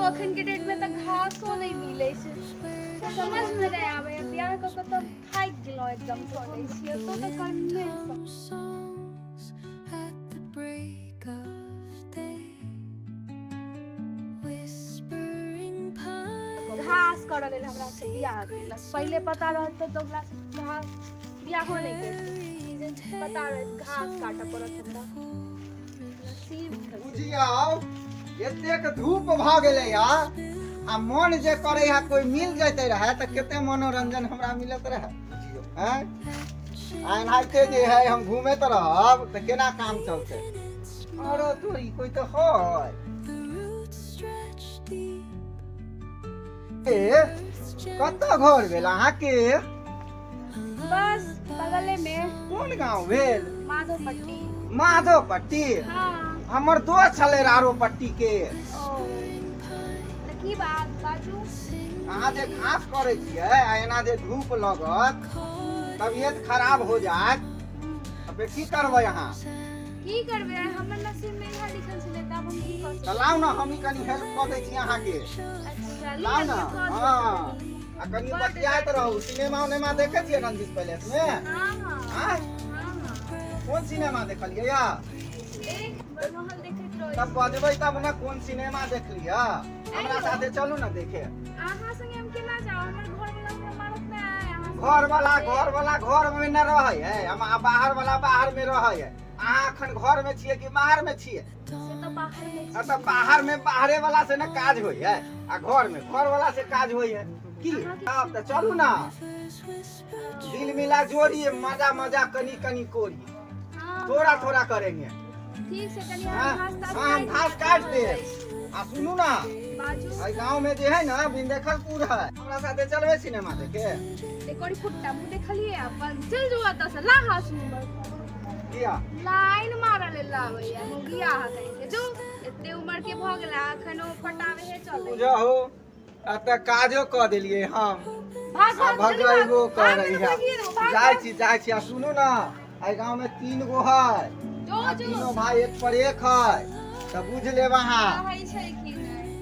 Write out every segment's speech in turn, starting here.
अखन के डेट में तो घासो नहीं मिले छै समझ में नहीं आवे बियाह क के तो थाक गेलो एकदम छोड़े छियै तो करने घास कर लेल हमरा से बियाह केलक पहले पता रहते तो ओकरा से घास बियाह हो नहीं के पता रहे घास काटे पड़त हमरा बुझियाओ एतेक धूप भ गेलै यार आ मन जे करे है कोई मिल जैते रहे त केते मनोरंजन हमरा मिलत रहे बुझियो हैं आनाते जे है हम घूमे त रहब त केना काम चलते अरे तोरी कोई तो है ए कत्ता घर भेल अहाँ के बस बगले में कोन गांव भेल माधवपट्टी माधवपट्टी हां हमर दोस्त छले रारोपट्टी के की बात बाजू अहाँ जे घास करे छियै आ एना जे धूप लगत तबियत खराब हो जात अबे की करबै अहाँ की करबै हमर नसीब में इहा लिखल छलै तब हम की कर चलाउ ना हम कनी हेल्प कर दै छी अहाँ के अच्छा लाउ ना हां आ कनी बतियात रहू सिनेमा उनेमा देखे छियै रंजीत पैलेस में हां हां कौन सिनेमा देखलियै या एक बनमहल देखैत रहो तब बजबै तब ना कौन सिनेमा देखलियै हमरा साथे चलू ना देखे अहाँ संगे हम केना जाऊ हमर घर वाला हमरा मारत नै आय घर वाला घर में न रहै है हम बाहर वाला बाहर में रहै है अहाँ अखन घर में छियै कि बाहर में छियै से तो बाहर में तो बाहर में बाहरे वाला से न काज होई है आ घर में घर वाला से काज होई है की अब तो चलू ना दिल मिला जोड़ी मजा मजा कनी कनी कोरी थोड़ा थोड़ा करेंगे ठीक से कनी हम घास काट दे आ सुनू ना बाजू आई गांव में जे है ना बिंदेखलपुर है हमरा साथे चलबे सिनेमा देखे एकोरी फुट्टा मुंह देखलिए अपन चल जो आता से ला हास नंबर किया लाइन मारले लावैया हम बियाह करेंगे जो एते उम्र के भ गेला अखनो पटावे हे चले बुझा हो अब तक काजो क देलिए हम भाग भगवाइबो कर रही है जाय छी आ सुनू ना आई गांव में 3 गो है जो जो तीनों भाई एक पर एक है तब बुझ ले वहां है छै कि नहीं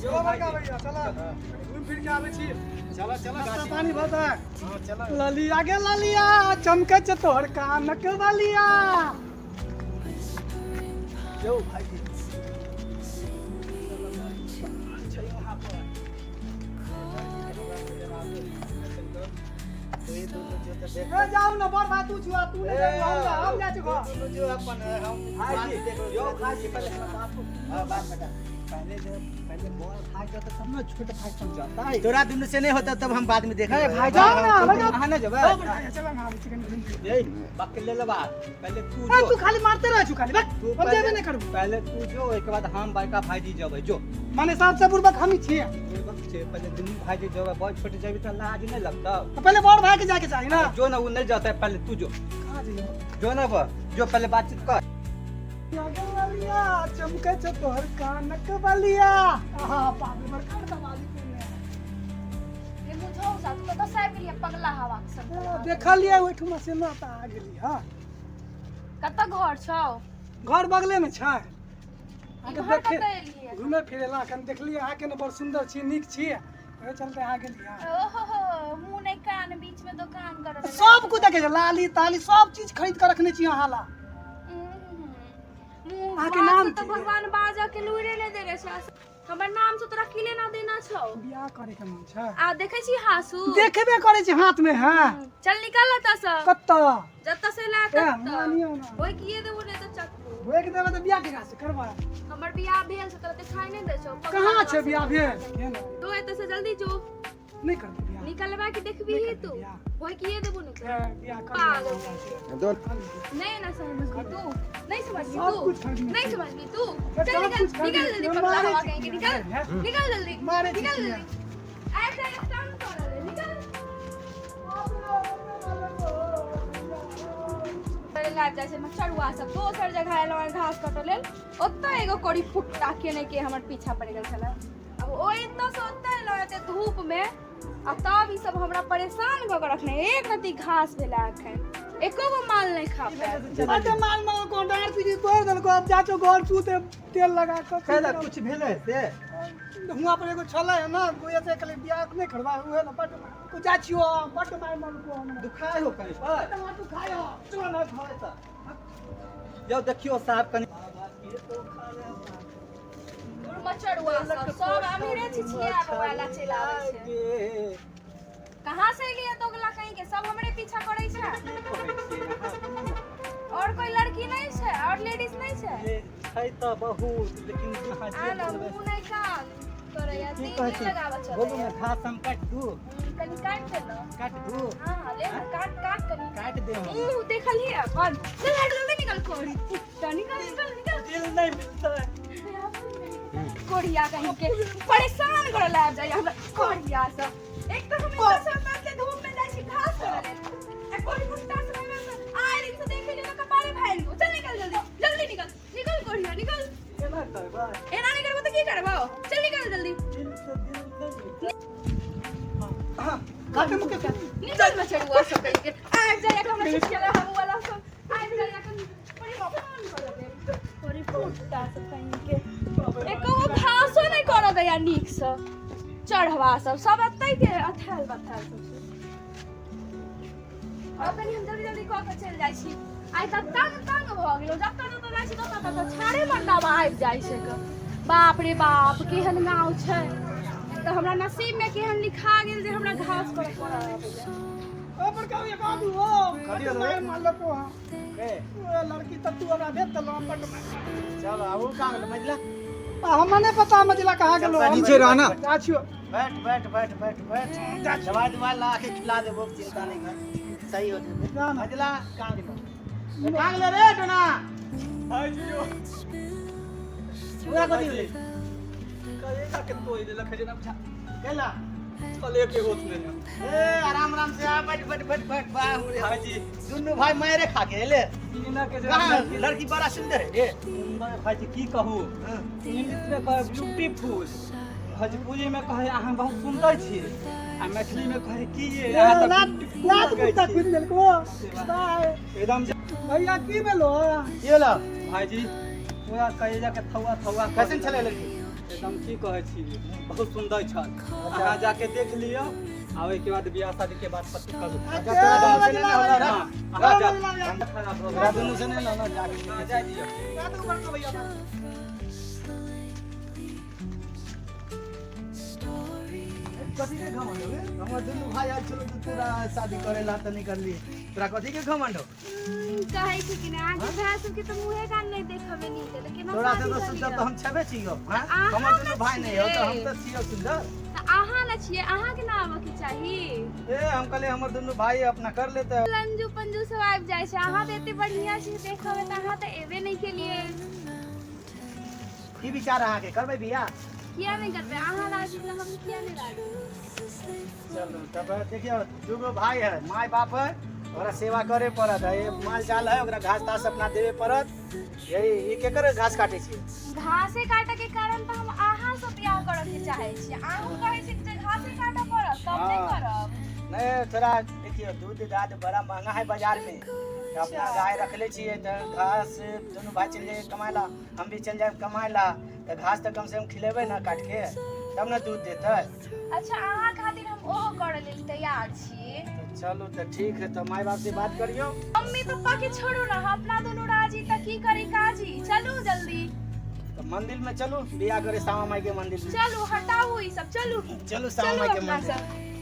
जो बड़का भैया चला घूम फिर के आवे छी चला चला गाछी पानी भरता है हां चला ललिया गे ललिया चमके छ तोहर कानक वालिया जो भाई जी ए जाऊ न बर भाई तू छुआ तू ने हम जा छ घर जो अपन हम भाई जो खाई पहले बात बेटा पहले बॉल खाई जाता तब ना छोटा भाई समझाता है तोरा दुनु से नहीं होता तब हम बाद में देखेंगे अरे भाई जाओ ना कहां ना जब चल हम चिकन ए बक ले ले बात पहले तू ए जो तू खाली मारते रह छु खाली बस तू हम देबे नहीं करबो पहले तू जो एक बाद हम बड़का भाईजी जब जो माने सबसे बुरबक हम ही छिए पहले दुनु भाईजी जब बहुत छोटे जब तो लाज नहीं लगता तो पहले बड़ भाई के जाके चाहिए ना जो ना वो नहीं जाता है पहले तू जो कहां जाइयो जो ना वो जो पहले बातचीत कर ललिया चमके छ तोहर कानक वालिया आहा पागल बर कान का वाली तूने ये मुझो सा तू तो साइब लिया पगला हवा सब देखलिए ओठमा से ना त आ गेली हां कत घर छौ घर बगले में छै ई आके घर देखे कत एलिए घूमे फिरे ला कन देखलिए आहाँ के न बड़ सुंदर छी नीक छी ए चलते आ गेली हां ओहो मुंह नहीं कान बीच में दुकान कर सब कुछ देखे छै लाली ताली सब चीज खरीद कर रखने छी अहाँ ला मुंह के नाम तो की? भगवान बाजा के लुइरे ले दे रे छ हमर नाम से तोरा किले ना देना छौ बियाह करे के मन छै आ देखे छी हासु देखबे करे छी हाथ में हां चल निकल त से कत्ता जत्ता से ला ए कत्ता मानियो ना ओए किए देबो ने त चक्कू होए के देबे त बियाह के से करबा हमर बियाह भेल से तोरा देखाई नहीं दे छौ कहां छै बियाह भेल तो एत से जल्दी जो नहीं कर बियाह निकलवा के देखबी ही तू ओए किए देबो ने ए बियाह पागल कर दो नहीं ना समझ तू नहीं समझ सब कुछ तू खरीदना नहीं समझ तू सब चल निकल कुछ खरीदना। निकल जल्दी पगला मारे हवा छी कहीं निकल निकल जल्दी मारे छी निकल किया। जल्दी ऐसा एक काम कर ले निकल अरे लाग जाय छै मचरुआ सब दोसर जगह आयल घास कटो लेल ओत्ता एगो कोड़ी फुट्टा केने के हमर पीछा पड़ गेल छला अब ओइ तो से ओत्ता एलो एते धूप में आ तब ई सब हमरा परेशान क के रखने एक रति घास भेला एखन एको गो माल नहीं खा पाए अरे माल माल को डार पीजी तोड़ देलको अब जाचो घर छूते तेल लगा के कैला कुछ भेले से हुआ पर एगो छले है ना कोई ऐसे कले बियाह नहीं करवा हुए ना बट को जाचियो बट मार माल को हम दुखाए हो कहीं पर टमाटर खायो चलो ना खाए ता जाओ देखियो साहब कनी मचड़ुआ सब अमीरे छिछिया वाला चलावे छै कहां से लिए दोगला कहीं के सब हमरे पीछा करै छै और कोई लड़की नहीं छै और लेडीज नहीं छै छै त बहुत लेकिन कहां आना मुंह नहीं कान करे या की तीन कहै दिन लगाव छी चले बोलू ना घास हम काट दू कनी काट दे ना काट दू हां हां ले ना काट काट कनी काट दे हम देखलिए अपन चल हट जल्दी निकल कोड़ी निकल निकल निकल दिल नहीं मिलता है कोड़िया कहीं के परेशान कर ला जाए हमरा कोड़िया सब एक तो हम इतना समय से धूप में जाई छी घास करे ए कोड़ी कुत्ता से आए दिन से देखे जो कपारे भाई को चल निकल जल्दी जल्दी निकल निकल कोड़िया निकल केना करबा एना नहीं करबो तो की करबो चल निकल जल्दी दिल से दिल नहीं काटे मुके का निकल बचड़ुआ सब कहीं के आ जाए हमरा छिछला हम वाला सब आ जाए परेशान कर दे कोड़ी कुत्ता सब कहीं के एको घासो नहीं कर दया नीक से चढ़वा सब अतै के अथल बथल सब अब कनी हम जल्दी जल्दी कह के चल जाइ छी आइ त तंग भ गेलो जब तक तो जाइ छी तब तक छाड़े मंडा में आबि जाइ छै बाप रे बाप केहन गाँव छै तो हमरा नसीब में केहन लिखा गेल जे हमरा घास पर पड़ल ओ पर का ये बाबू ओ करियो रे। मार मार लो हां ए ओ लड़की त तू हमरा भेज दलो बट चल आऊ का गेल मजला हमें नहीं पता मजला कहाँ गेलो नीचे रहना। जाचियो बैठ बैठ बैठ बैठ बैठ दवाई दवाई ला के खिला देबो चिंता नहीं कर सही हो जाए ना, ना। मजला का गेल का गेल रे टोना हाय जियो पूरा कथि गेल कहेगा के तो इधर लखे जना बुझा केला चले के होत में ए आराम आराम से आ बैठ बैठ बैठ बैठ बा हाजी दुनु भाई मारे खा के ले इना के कहां लड़की बड़ा सुंदर है रे भाई जी की कहू इंग्लिश में कहे ब्यूटीफुल भोजपुरी में कहे अहाँ बहुत सुंदर छी आ मैथिली में कहे की ये अहाँ तो लात कुत्ता फिर देलको एकदम भैया की भेलो ये ला भाई जी पूरा कहे जाके थौआ थौआ कैसन चले लड़की एकदम की कहे छी बहुत सुंदर छल अहाँ जाके देख लियो आ ओइ के बाद बियाह शादी के बाद पति करू अच्छा तोरा दोनों से नहीं होला ना हां जा तोरा दोनों से नहीं होला जाके जा दियो भैया कथी के घमंड हो हमर दुनु भाई आइल छलो तो तोरा शादी करेला त नहीं करली तोरा कथी के घमंड हो कहै छी कि ना आगे भैंस के तो मुंहे कान नहीं देखबे नीक लेकिन तोरा से तो सुंदर तो हम छबे छियो हां हमर दुनु भाई नहीं हो तो हम तो छियो सुंदर अहाँ न छिए अहाँ के नाम के चाही ए हम कहले हमर दुनु भाई अपना कर लेते लंजू पंजू सब आबि जाइ छै अहाँ त एते बढ़िया छी देखबे त अहाँ त एबे नहीं के लिए की विचार अहाँ के करबे बियाह किया नहीं करबे अहाँ राजी त हम किया नहीं राजी चलो तब देखियो दुगो भाई है माय बाप है ओकरा सेवा करे पड़त है ये माल जाल है ओकरा घास तास अपना देवे पड़त यही ई के करे घास काटे छी घासे काटे के कारण त हम अहाँ से बियाह करब के चाहे छी अहाँ कहै छी कि घासे काटे पड़त तब नहीं करब नहीं थोड़ा देखियो दूध दाद बड़ा महंगा है बाजार में तो अपना गाय रखले छिए तो घास दोनों भाई चल जाए कमाएला हम भी चल जाए कमाएला तो घास तो कम से कम खिलेबे ना काट के तब ना दूध देते अच्छा अहाँ खातिर हम ओहो करे लेल तैयार छी तो चलो तो ठीक है तो माय बाप से बात करियो मम्मी पापा के छोड़ो ना अपना दोनों राजी त की करी काजी चलो जल्दी तो मंदिर में चलो बियाह करे श्यामा माई के मंदिर में चलो हटाओ ई सब चलो चलो श्यामा माई के अपना मंदिर सब